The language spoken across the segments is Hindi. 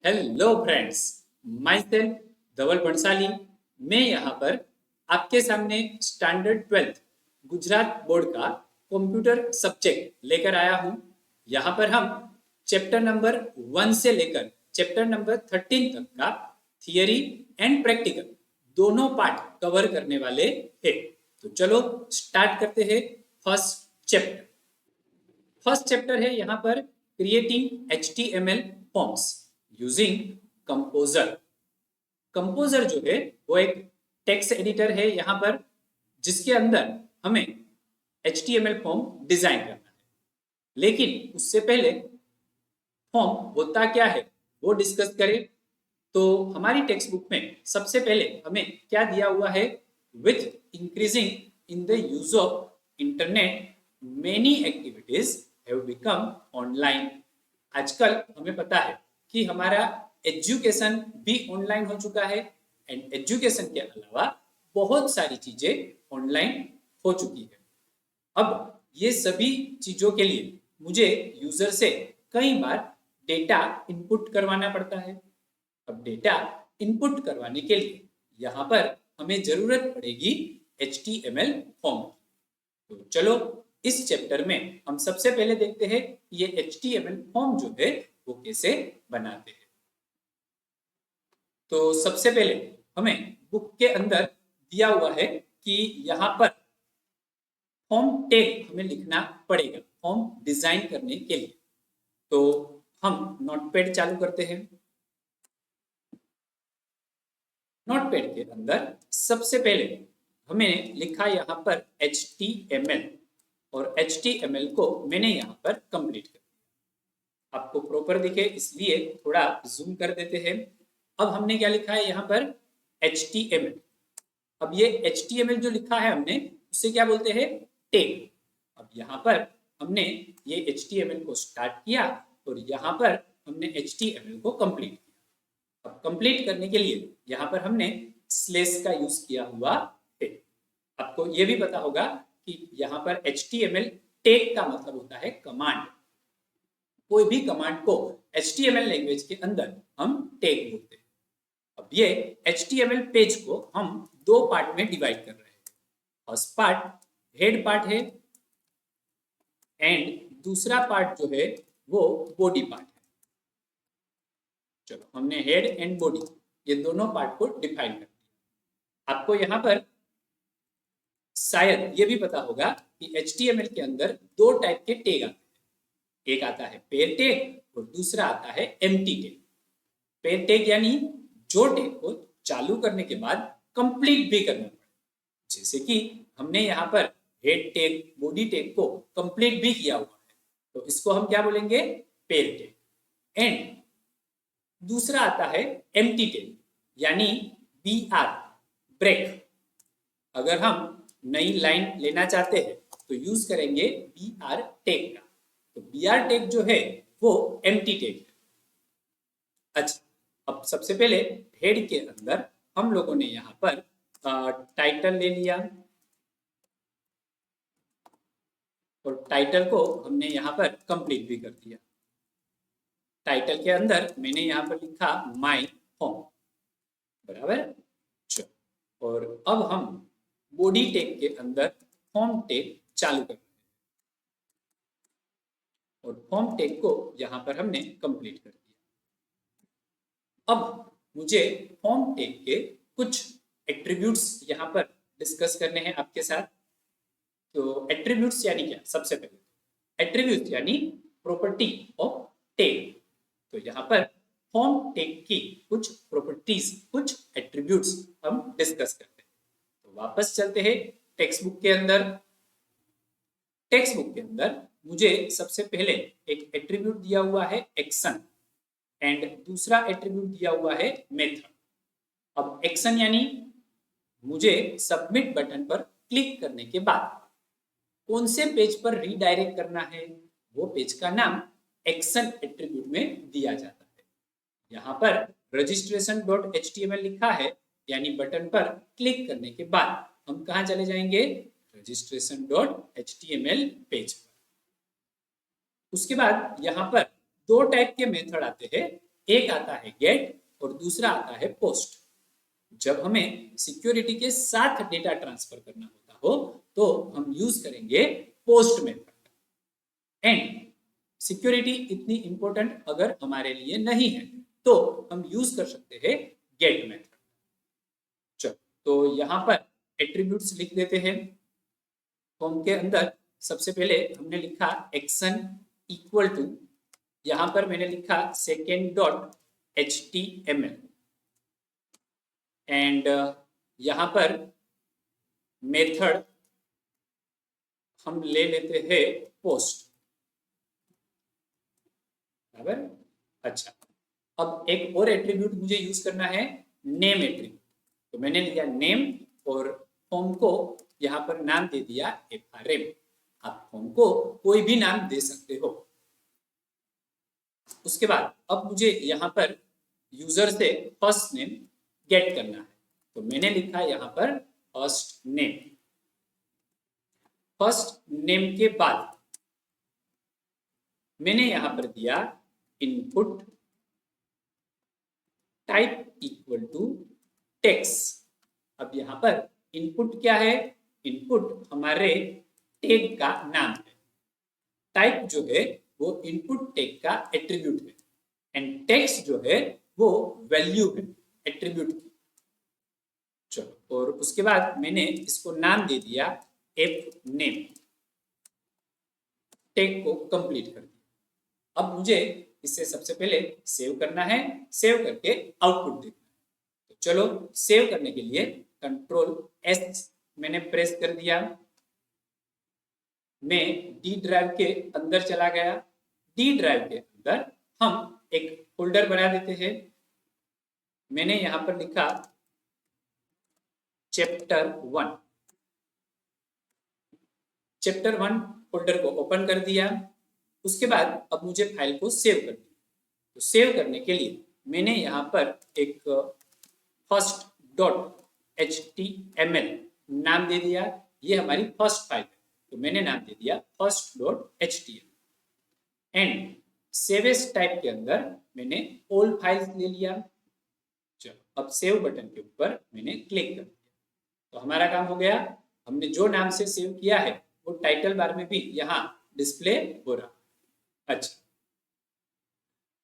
हेलो फ्रेंड्स, माई सेल्फ धवल बंसाली। मैं यहाँ पर आपके सामने स्टैंडर्ड 12th गुजरात बोर्ड का कंप्यूटर सब्जेक्ट लेकर आया हूँ। यहाँ पर हम चैप्टर नंबर 1 से लेकर चैप्टर नंबर 13 तक का थियरी एंड प्रैक्टिकल दोनों पार्ट कवर करने वाले हैं। तो चलो स्टार्ट करते हैं। फर्स्ट चैप्टर है यहाँ पर creating HTML forms using composer. Composer जो है वो एक टेक्स्ट एडिटर है यहाँ पर, जिसके अंदर हमें HTML फॉर्म डिजाइन करना है। लेकिन उससे पहले फॉर्म होता क्या है वो डिस्कस करें। तो हमारी टेक्स्ट बुक में सबसे पहले हमें क्या दिया हुआ है, with increasing in the use of internet many activities have become online. आजकल हमें पता है कि हमारा एजुकेशन भी ऑनलाइन हो चुका है एंड एजुकेशन के अलावा बहुत सारी चीजें ऑनलाइन हो चुकी है। अब ये सभी चीजों के लिए मुझे यूजर से कई बार डेटा इनपुट करवाना पड़ता है। अब डेटा इनपुट करवाने के लिए यहाँ पर हमें जरूरत पड़ेगी HTML फॉर्म की। तो चलो इस चैप्टर में हम सबसे पहले देखते हैं ये HTML फॉर्म जो है वो कैसे बनाते हैं। तो सबसे पहले हमें बुक के अंदर दिया हुआ है कि यहाँ पर फॉर्म टैग हमें लिखना पड़ेगा फॉर्म डिजाइन करने के लिए। तो हम नोटपैड चालू करते हैं। नोटपैड के अंदर सबसे पहले हमें लिखा यहाँ पर HTML और HTML को मैंने यहाँ पर कंप्लीट कर दिया। आपको प्रॉपर दिखे इसलिए थोड़ा जूम कर देते हैं। अब हमने क्या लिखा है यहाँ पर HTML। अब ये HTML जो लिखा है हमने उससे क्या बोलते हैं, टैग। अब यहाँ पर हमने ये HTML को स्टार्ट किया और यहाँ पर हमने HTML को कंप्लीट किया। अब कंप्लीट करने के लिए यहाँ पर हमने स्लैश का यूज किया हुआ है। आपको ये भी पता होगा कि यहाँ पर HTML टैग का मतलब होता है कमांड। कोई भी कमांड को HTML लैंग्वेज के अंदर हम टैग बोलते हैं। अब ये HTML पेज को हम दो पार्ट में डिवाइड कर रहे हैं। फर्स्ट पार्ट हेड पार्ट है एंड दूसरा पार्ट जो है वो बॉडी पार्ट है। चलो हमने हेड एंड बॉडी ये दोनों पार्ट को डिफाइन कर दिया। आपको यहाँ पर शायद ये भी पता होगा कि HTML के अंदर दो टाइप के टैग आते हैं। एक आता है पेयर टैग और दूसरा आता है एम्प्टी टैग। पेयर टैग यानी जो टैग को चालू करने के बाद कंप्लीट भी करना पड़े, जैसे कि हमने यहाँ पर हेड टैग बॉडी टैग को कंप्लीट भी किया हुआ है, तो इसको हम क्या बोलेंगे, पेयर टैग। एंड दूसरा आता है एम्प्टी टैग यानी BR ब्रेक। अगर हम नई लाइन लेना चाहते हैं तो यूज करेंगे BR टैग का। तो BR टैग जो है वो एम्प्टी टैग है। अच्छा, अब सबसे पहले हेड के अंदर हम लोगों ने यहाँ पर टाइटल ले लिया और टाइटल को हमने यहाँ पर कंप्लीट भी कर दिया। टाइटल के अंदर मैंने यहाँ पर लिखा माय होम, बराबर। चलो, और अब हम बॉडी टैग के अंदर फॉर्म टैग चालू कर रहे हैं और फॉर्म टैग को यहाँ पर हमने कंप्लीट कर दिया। अब मुझे फॉर्म टैग के कुछ एट्रीब्यूट्स यहाँ पर डिस्कस करने हैं आपके साथ। तो एट्रीब्यूट्स यानी क्या, सबसे पहले एट्रीब्यूट्स यानी प्रॉपर्टी ऑफ टैग। तो यहाँ पर फॉर्म टैग की कुछ प्रॉपर्टीज, कुछ एट्रीब्यूट्स हम डिस्कस करते हैं। तो वापस चलते हैं टेक्स्ट बुक के अंदर। टेक्स्ट बुक के अंदर मुझे सबसे पहले एक एट्रीब्यूट दिया हुआ है एक्शन एंड दूसरा एट्रीब्यूट दिया हुआ है मेथड। अब एक्शन यानी मुझे सबमिट बटन पर क्लिक करने के बाद कौन से पेज पर रीडायरेक्ट करना है, वो पेज का नाम एक्शन एट्रीब्यूट में दिया जाता है। यहाँ पर registration.html लिखा है, यानी बटन पर क्लिक करने के बाद हम कहाँ चले जाएंगे, registration.html पेज पर। उसके बाद यहाँ पर दो टाइप के मेथड आते हैं, एक आता है गेट और दूसरा आता है पोस्ट। जब हमें सिक्योरिटी के साथ डेटा ट्रांसफर करना होता हो तो हम यूज करेंगे पोस्ट मेथड। एंड सिक्योरिटी इतनी इंपॉर्टेंट अगर हमारे लिए नहीं है तो हम यूज कर सकते हैं गेट मेथड। चलो, तो यहां पर एट्रीब्यूट्स लिख देते हैं। फॉर्म के अंदर सबसे पहले हमने लिखा एक्शन इक्वल टू, यहां पर मैंने लिखा सेकेंड डॉट HTML एंड यहां पर मेथड हम ले लेते हैं पोस्ट। बराबर। अच्छा, अब एक और एट्रीब्यूट मुझे यूज करना है, नेम एट्रीब्यूट। तो मैंने लिया नेम और फॉर्म को यहाँ पर नाम दे दिया FRM। आप फॉर्म को कोई भी नाम दे सकते हो। उसके बाद अब मुझे यहाँ पर यूजर से फर्स्ट नेम गेट करना है, तो मैंने लिखा यहाँ पर फर्स्ट नेम। फर्स्ट नेम के बाद मैंने यहाँ पर दिया input type equal to text. अब यहाँ पर इनपुट क्या है? इनपुट हमारे टैग का नाम है। टाइप जो है वो इनपुट टैग का एट्रीब्यूट है एंड टेक्स्ट जो है वो वैल्यू है एट्रीब्यूट की। चलो, और उसके बाद मैंने इसको नाम दे दिया एप नेम। टैग को कंप्लीट कर दिया। अब मुझे इसे सबसे पहले सेव करना है, सेव करके आउटपुट देखना है। तो चलो, सेव करने के लिए Ctrl+S मैंने प्रेस कर दिया। मैं डी ड्राइव के अंदर चला गया। डी ड्राइव के अंदर हम एक फोल्डर बना देते हैं। मैंने यहां पर लिखा चैप्टर 1। चैप्टर 1 फोल्डर को ओपन कर दिया। उसके बाद अब मुझे फाइल को सेव करना है। तो सेव करने के लिए मैंने यहाँ पर एक फर्स्ट डॉट HTML नाम दे दिया। ये हमारी फर्स्ट फाइल है, तो मैंने नाम दे दिया first dot HTML and save as type के अंदर मैंने ऑल फाइल्स ले लिया। चलो, अब सेव बटन के ऊपर मैंने क्लिक कर दिया तो हमारा काम हो गया। हमने जो नाम से सेव किया है वो टाइटल बार में भी यहाँ डिस्प्ले हो रहा। अच्छा,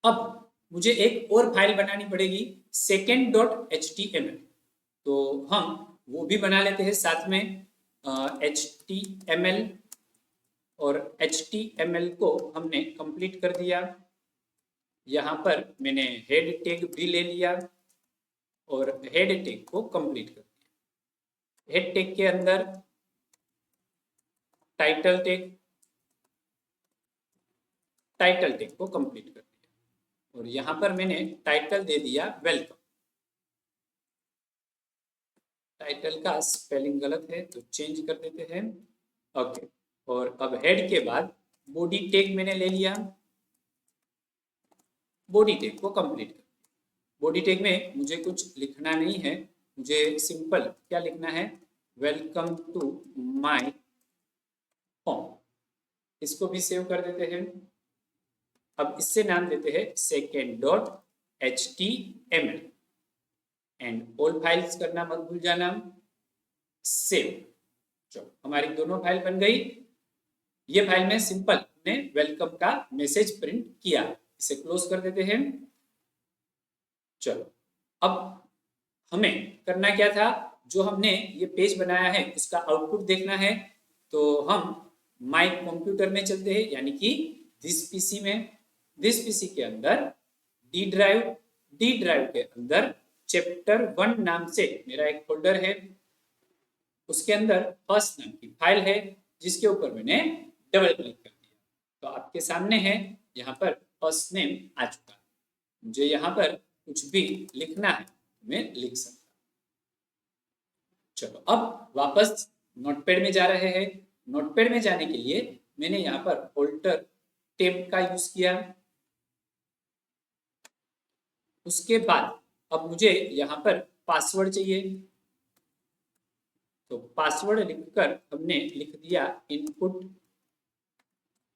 अब मुझे एक और फाइल बनानी पड़ेगी सेकेंड डॉट HTML। तो हम वो भी बना लेते हैं साथ में। HTML और HTML को हमने कंप्लीट कर दिया। यहाँ पर मैंने हेड टैग भी ले लिया और हेड टैग को कंप्लीट कर दिया। हेड टैग के अंदर टाइटल टैग को कंप्लीट कर दिया और यहाँ पर मैंने टाइटल दे दिया वेलकम। टाइटल का स्पेलिंग गलत है तो चेंज कर देते हैं। ओके, और अब हेड के बाद बॉडी टैग मैंने ले लिया। बॉडी टैग को कंप्लीट कर। बॉडी टैग में मुझे कुछ लिखना नहीं है, मुझे सिंपल क्या लिखना है, वेलकम टू माय होम। इसको भी सेव कर देते हैं। अब इससे नाम देते हैं second dot HTML and all files करना मत भूल जाना। सेव। चलो, हमारी दोनों फाइल बन गई। ये फाइल में सिंपल ने वेलकम का मैसेज प्रिंट किया। इसे क्लोज कर देते हैं। चलो, अब हमें करना क्या था, जो हमने ये पेज बनाया है उसका आउटपुट देखना है। तो हम माय कंप्यूटर में चलते हैं, यानी कि दिस पीसी में। दिस पीसी के अंदर डी ड्राइव के अंदर चैप्टर 1 नाम से मेरा एक फोल्डर है। उसके अंदर फर्स्ट नाम की फाइल है जिसके ऊपर मैंने डबल क्लिक कर दिया। तो आपके सामने है, यहाँ पर फर्स्ट नेम आ चुका है। मुझे यहाँ पर कुछ भी लिखना है मैं लिख सकता। चलो, अब वापस नोटपैड में जा रहे हैं। नोटपैड में जाने के लिए मैंने यहाँ पर ऑल्टर टैब का यूज किया। उसके बाद अब मुझे यहाँ पर पासवर्ड चाहिए। तो पासवर्ड लिखकर हमने लिख दिया input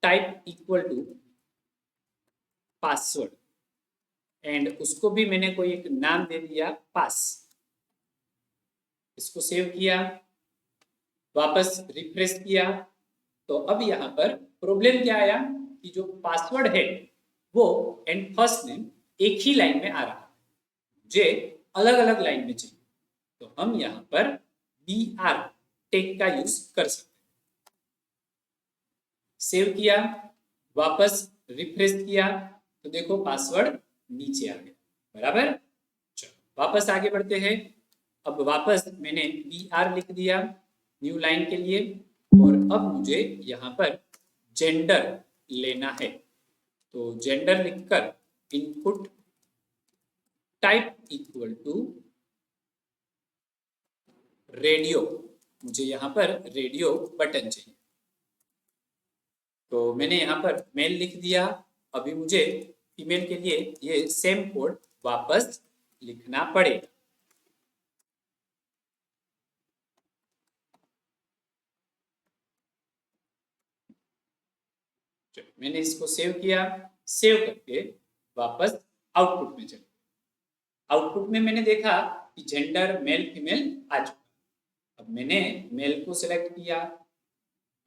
type equal to password and उसको भी मैंने कोई एक नाम दे दिया पास। इसको सेव किया, वापस रिफ्रेश किया, तो अब यहाँ पर प्रॉब्लम क्या आया कि जो पासवर्ड है वो एंड फर्स्ट नेम एक ही लाइन में आ रहा है, मुझे अलग अलग लाइन में चाहिए। तो हम यहाँ पर BR टैग का यूज कर सकते हैं। सेव किया, वापस रिफ्रेश किया, तो देखो पासवर्ड नीचे आ गया, बराबर। चलो वापस आगे बढ़ते हैं। अब वापस मैंने BR लिख दिया न्यू लाइन के लिए, और अब मुझे यहाँ पर जेंडर लेना है। तो जेंडर लिखकर input type equal to radio, मुझे यहाँ पर रेडियो बटन चाहिए। तो मैंने यहाँ पर मेल लिख दिया। अभी मुझे फीमेल के लिए ये सेम कोड वापस लिखना पड़ेगा। मैंने इसको सेव किया, सेव करके वापस आउटपुट में चले। आउटपुट में मैंने देखा कि जेंडर मेल फीमेल आ चुका। अब मैंने मेल को सिलेक्ट किया,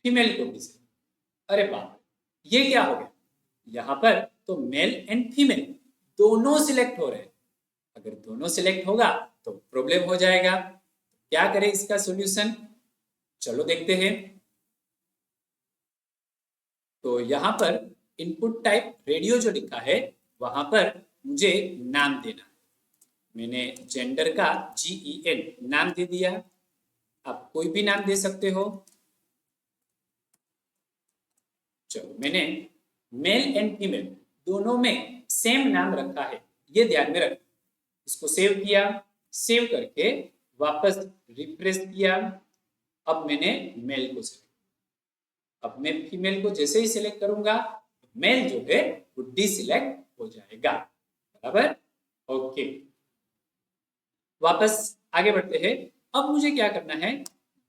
फीमेल को भी सिलेक्ट। अरे बाप, ये क्या हो गया, यहाँ पर तो मेल एंड फीमेल दोनों सिलेक्ट हो रहे हैं। अगर दोनों सिलेक्ट होगा तो प्रॉब्लम हो जाएगा। क्या करें इसका सॉल्यूशन, चलो देखते हैं। तो यहाँ पर इनपुट टाइप रेडियो जो लिखा है वहां पर मुझे नाम देना। मैंने जेंडर का GEN नाम दे दिया, आप कोई भी नाम दे सकते हो। चलो मैंने मेल एंड फीमेल दोनों में सेम नाम रखा है, ये ध्यान में रखना। इसको सेव किया, सेव करके वापस रिफ्रेश किया। अब मैंने मेल को सिलेक्ट, अब मैं फीमेल को जैसे ही सिलेक्ट करूंगा मेल जो है वो डिसिलेक्ट हो जाएगा, बराबर। ओके, वापस आगे बढ़ते हैं। अब मुझे क्या करना है,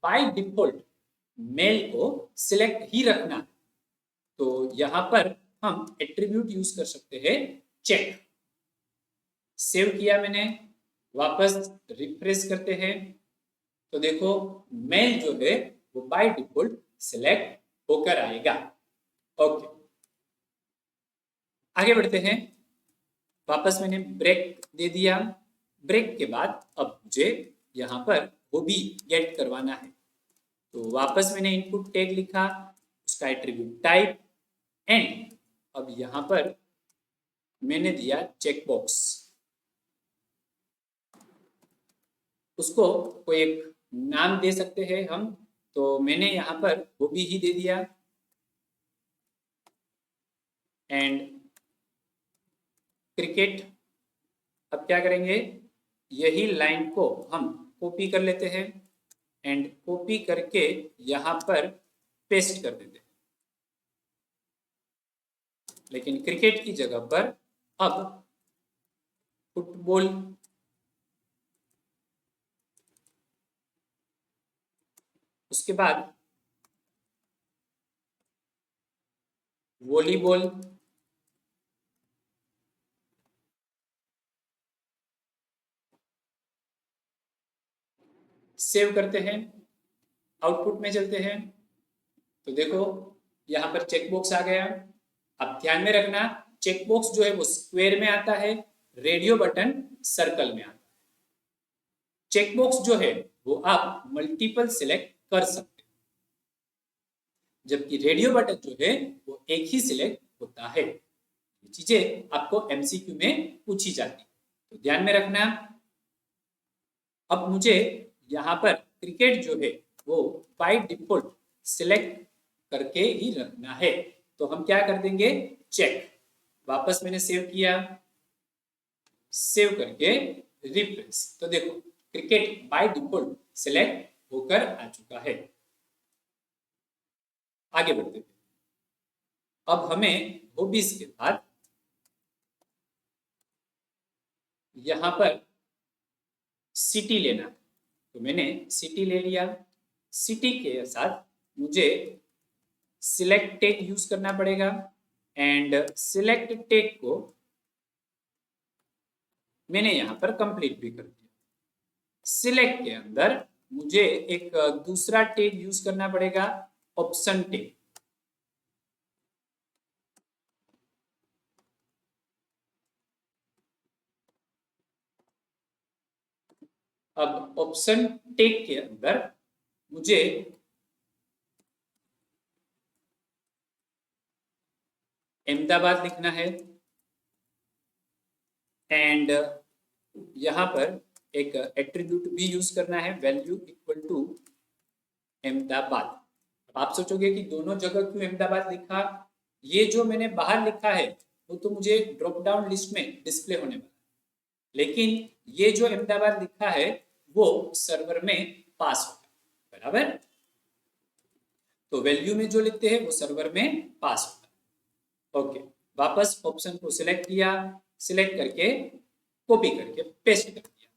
बाय डिफॉल्ट मेल को सिलेक्ट ही रखना है। तो यहां पर हम एट्रीब्यूट यूज कर सकते हैं चेक। सेव किया मैंने, वापस रिफ्रेश करते हैं, तो देखो मेल जो है वो बाय डिफॉल्ट सिलेक्ट होकर आएगा। ओके, आगे बढ़ते हैं। वापस मैंने ब्रेक दे दिया। ब्रेक के बाद अब मुझे यहाँ पर वो भी गेट करवाना है। तो वापस मैंने इनपुट टैग लिखा, उसका एट्रीब्यूट टाइप एंड अब यहाँ पर मैंने दिया चेक बॉक्स। उसको कोई एक नाम दे सकते हैं हम, तो मैंने यहाँ पर वो भी ही दे दिया एंड क्रिकेट। अब क्या करेंगे, यही लाइन को हम कॉपी कर लेते हैं एंड कॉपी करके यहाँ पर पेस्ट कर देते हैं, लेकिन क्रिकेट की जगह पर अब फुटबॉल, उसके बाद वॉलीबॉल, सेव करते हैं, आउटपुट में चलते हैं। तो देखो यहाँ पर चेकबॉक्स आ गया। अब ध्यान में रखना चेक बॉक्स जो है वो स्क्वायर में आता है, रेडियो बटन सर्कल में आता है। चेक बॉक्स जो है वो आप मल्टीपल सिलेक्ट कर सकते हैं, जबकि रेडियो बटन जो है वो एक ही सिलेक्ट होता है। ये चीजें आपको MCQ में पूछी जाती है, तो ध्यान में रखना। अब मुझे यहाँ पर क्रिकेट जो है वो बाय डिफॉल्ट सिलेक्ट करके ही रखना है, तो हम क्या कर देंगे, चेक। वापस मैंने सेव किया, सेव करके रिफ्रेश, तो देखो क्रिकेट बाय डिफॉल्ट सिलेक्ट होकर आ चुका है। आगे बढ़ते हैं। अब हमें हॉबीज के बाद यहां पर सिटी लेना, तो मैंने सिटी ले लिया। सिटी के साथ मुझे सिलेक्ट टैग यूज करना पड़ेगा एंड सिलेक्ट टैग को मैंने यहाँ पर कंप्लीट भी कर दिया। सिलेक्ट के अंदर मुझे एक दूसरा टैग यूज करना पड़ेगा, ऑप्शन टैग। अब ऑप्शन टैग के अंदर मुझे अहमदाबाद लिखना है एंड यहां पर एक एट्रीब्यूट भी यूज करना है, वैल्यू इक्वल टू अहमदाबाद। आप सोचोगे कि दोनों जगह क्यों अहमदाबाद लिखा? ये जो मैंने बाहर लिखा है वो तो मुझे ड्रॉप डाउन लिस्ट में डिस्प्ले होने वाला है, लेकिन ये जो अहमदाबाद लिखा है वो सर्वर में पास होगा, बराबर। तो वैल्यू में जो लिखते हैं वो सर्वर में पास होगा। ओके, वापस ऑप्शन को सिलेक्ट किया, सिलेक्ट करके कॉपी करके पेस्ट कर दिया।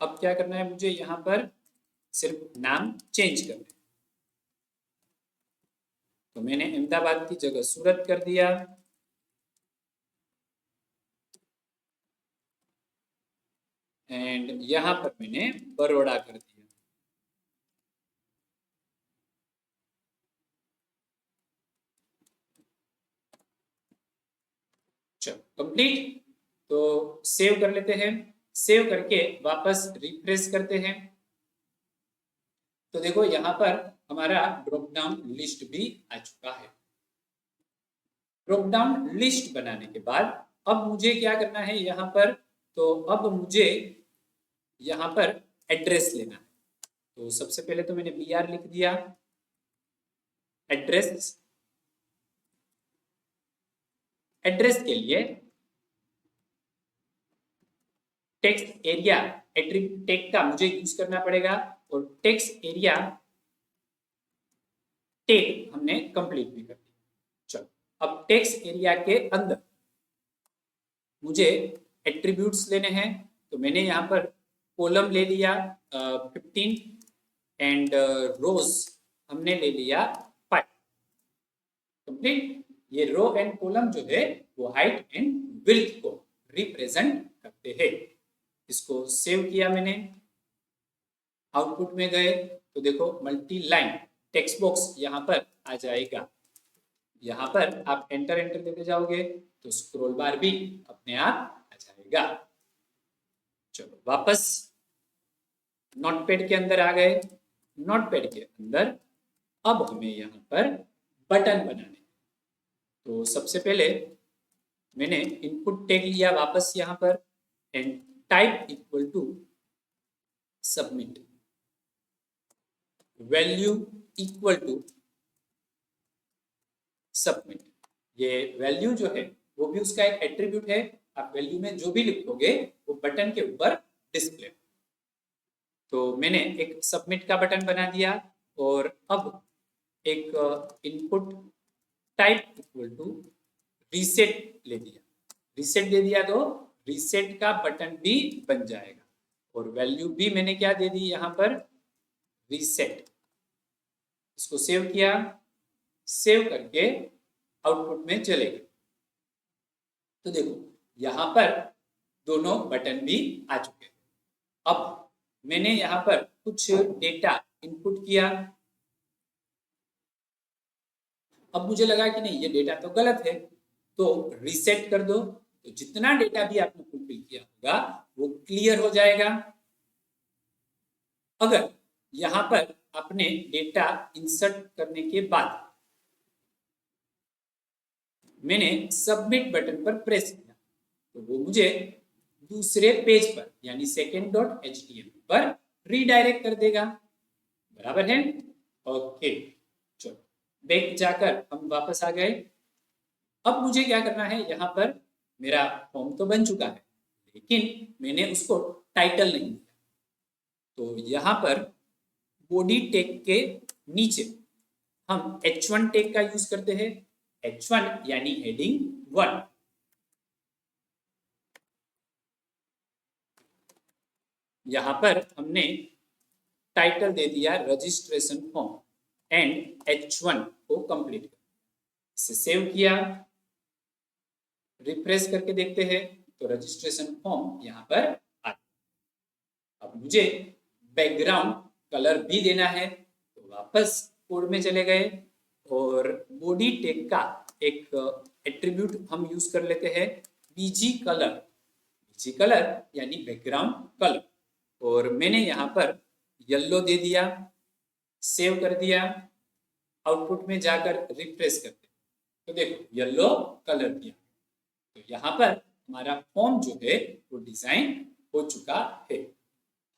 अब क्या करना है मुझे, यहां पर सिर्फ नाम चेंज करना है। तो मैंने अहमदाबाद की जगह सूरत कर दिया एंड यहां पर मैंने बड़ौदा कर दिया। चलो कंप्लीट। तो सेव कर लेते हैं, सेव करके वापस रिफ्रेश करते हैं। तो देखो यहाँ पर हमारा ड्रॉप डाउन लिस्ट भी आ चुका है। ड्रॉप डाउन लिस्ट बनाने के बाद अब मुझे क्या करना है यहाँ पर, तो अब मुझे यहाँ पर एड्रेस लेना है। तो सबसे पहले तो मैंने BR लिख दिया, एड्रेस। एड्रेस के लिए टेक्स्ट एरिया एट्रीब्यूट टैग का मुझे यूज करना पड़ेगा और टेक्स्ट एरिया टैग हमने कंप्लीट भी कर दिया। चलो अब टेक्स्ट एरिया के अंदर मुझे एट्रीब्यूट्स लेने हैं। तो मैंने यहाँ पर कॉलम ले लिया 15 एंड रोज हमने ले लिया 5। कंप्लीट। ये रो एंड कॉलम जो है वो हाइट एंड विड्थ को रिप्रेजेंट करते हैं। इसको सेव किया मैंने, आउटपुट में गए तो देखो मल्टी लाइन टेक्स्ट बॉक्स यहाँ पर आ जाएगा। यहाँ पर आप एंटर एंटर देते जाओगे तो स्क्रॉल बार भी अपने आप आ जाएगा। चलो वापस नोटपैड के अंदर आ गए। नोटपैड के अंदर अब हमें यहाँ पर बटन बनाने। तो सबसे पहले मैंने इनपुट टैग लिया वापस यहाँ पर and type equal to submit, value equal to submit. ये वैल्यू जो है वो भी उसका एक एट्रीब्यूट है। आप वैल्यू में जो भी लिखोगे वो बटन के ऊपर डिस्प्ले। तो मैंने एक सबमिट का बटन बना दिया और अब एक input type equal to reset ले दिया। रीसेट दे दिया तो रीसेट का बटन भी बन जाएगा और वैल्यू भी मैंने क्या दे दी यहाँ पर, रीसेट। इसको सेव किया, सेव करके आउटपुट में चले गए। तो देखो यहाँ पर दोनों बटन भी आ चुके हैं। अब मैंने यहाँ पर कुछ डेटा इनपुट किया। अब मुझे लगा कि नहीं ये डेटा तो गलत है, तो रीसेट कर दो। तो जितना डेटा भी आपने फुलफिल किया होगा वो क्लियर हो जाएगा। अगर यहाँ पर आपने डेटा इंसर्ट करने के बाद मैंने सबमिट बटन पर प्रेस किया तो वो मुझे दूसरे पेज पर यानी second.html पर रीडायरेक्ट कर देगा, बराबर है। ओके चलो बैक जाकर हम वापस आ गए। अब मुझे क्या करना है, यहाँ पर मेरा फॉर्म तो बन चुका है लेकिन मैंने उसको टाइटल नहीं दिया। तो यहाँ पर बॉडी टैग के नीचे हम H1 टैग का यूज करते हैं। H1 यानी हेडिंग 1। यहाँ पर हमने टाइटल दे दिया रजिस्ट्रेशन फॉर्म एंड H1 को कंप्लीट किया। इसे सेव किया, रिफ्रेश करके देखते हैं तो रजिस्ट्रेशन फॉर्म यहाँ पर आता है। अब मुझे बैकग्राउंड कलर भी देना है तो वापस कोड में चले गए और बॉडी टैग का एक एट्रीब्यूट हम यूज कर लेते हैं बीजी कलर यानी बैकग्राउंड कलर, और मैंने यहाँ पर येलो दे दिया, सेव कर दिया। आउटपुट में जाकर रिफ्रेश करते तो देखो येलो कलर दिया। तो यहाँ पर हमारा फॉर्म जो है वो डिजाइन हो चुका है।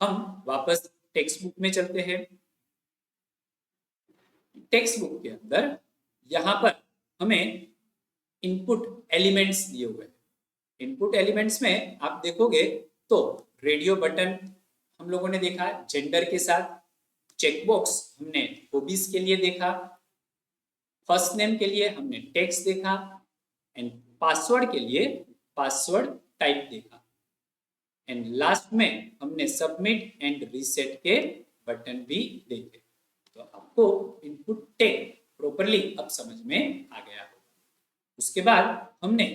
हम वापस टेक्स्ट बुक में चलते हैं। टेक्स्ट बुक के अंदर यहाँ पर हमें इनपुट एलिमेंट्स दिए हुए हैं। इनपुट एलिमेंट्स में आप देखोगे तो रेडियो बटन हम लोगों ने देखा जेंडर के साथ, चेकबॉक्स हमने हॉबीज के लिए देखा, फर्स्ट नेम के लिए हमने टेक्स्ट देखा एंड पासवर्ड के लिए पासवर्ड टाइप देखा एंड लास्ट में हमने सबमिट एंड रीसेट के बटन भी देखे। तो आपको इनपुट टैग प्रॉपर्ली अब समझ में आ गया होगा। उसके बाद हमने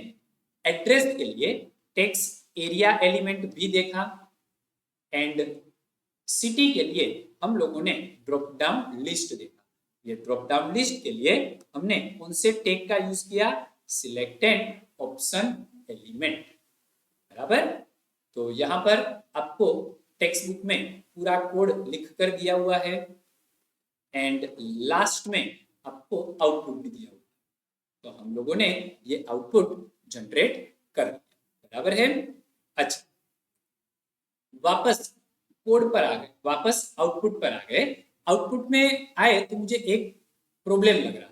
एड्रेस के लिए टेक्स्ट एरिया एलिमेंट भी देखा एंड सिटी के लिए हम लोगों ने ड्रॉप डाउन लिस्ट देखा। ये ड्रॉप डाउन लिस्ट के लिए हमने कौन से टैग का यूज किया, सिलेक्टेड ऑप्शन एलिमेंट, बराबर। तो यहाँ पर आपको टेक्स्ट बुक में पूरा कोड लिख कर दिया हुआ है एंड लास्ट में आपको आउटपुट भी दिया हुआ है। तो हम लोगों ने ये आउटपुट जनरेट कर दिया, बराबर है। अच्छा, वापस कोड पर आ गए, वापस आउटपुट पर आ गए। आउटपुट में आए तो मुझे एक प्रॉब्लम लग रहा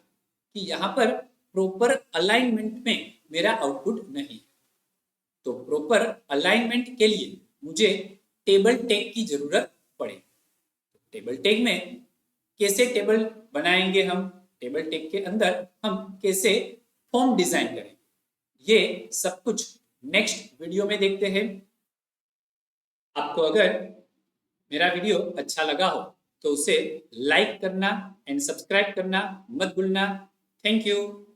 कि यहाँ पर प्रॉपर अलाइनमेंट में मेरा आउटपुट नहीं है। तो प्रॉपर अलाइनमेंट के लिए मुझे टेबल टैग की जरूरत पड़ेगी। टेबल टैग में कैसे टेबल बनाएंगे हम, टेबल टैग के अंदर हम कैसे फॉर्म डिजाइन करेंगे, ये सब कुछ नेक्स्ट वीडियो में देखते हैं। आपको अगर मेरा वीडियो अच्छा लगा हो तो उसे लाइक करना एंड सब्सक्राइब करना मत भूलना। Thank you.